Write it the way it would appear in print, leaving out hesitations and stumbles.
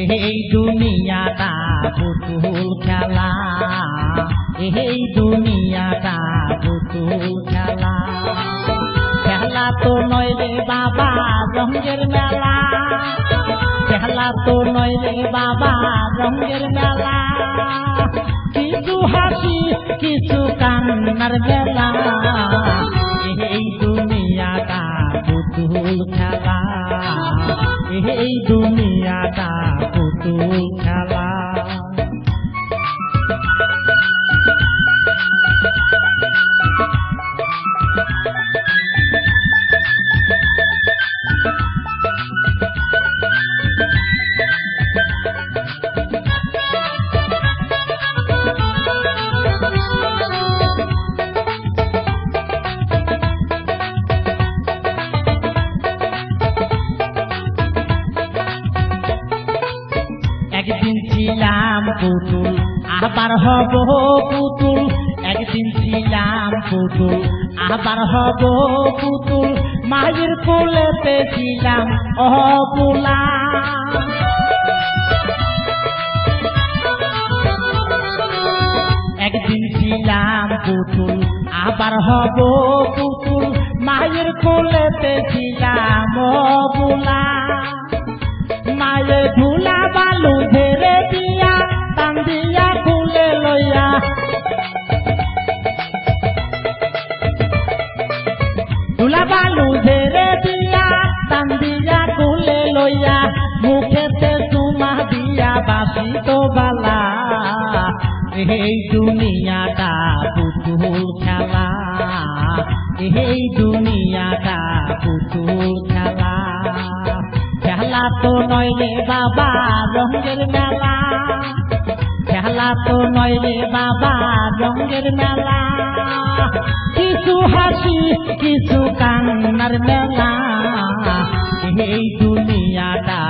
এই দুনিয়াটা পুতুল খেলা, এই দুনিয়াটা পুতুল খেলা। খেলা তো নয় রে বাবা রঙের মেলা, খেলা তো নয় রে বাবা রঙের মেলা। কিছু হাসি কিছু কান্নার বেলা, এই দুনিয়াটা পুতুল খেলা, এই দুনিয়াটা পুতুল খেলা। একদিন ছিলাম পুতুল আবার হব পুতুল, একদিন ছিলাম পুতুল আবার হব পুতুল। মায়ের কোলেতে ছিলাম অবুলা, একদিন ছিলাম পুতুল আবার হব পুতুল। মায়ের কোলেতে ছিলাম অবুলা, মায়ের ধুলা বালু ধেরে দিয়া টান দিয়া খুলে লইয়া, ধুলা বালু ধেরে দিয়া টান দিয়া খুলে লইয়া। মুখেতে চুমা দিয়া বাসি তো বালা, এই দুনিয়াটা পুতুল খেলা, এই দুনিয়াটা পুতুল খেলা। খেলা তো নয় রে বাবা রঙের মেলা, খেলা তো নয় রে বাবা রঙের মেলা। কিছু হাসি কিছু কান্নার মেলা, এই দুনিয়াটা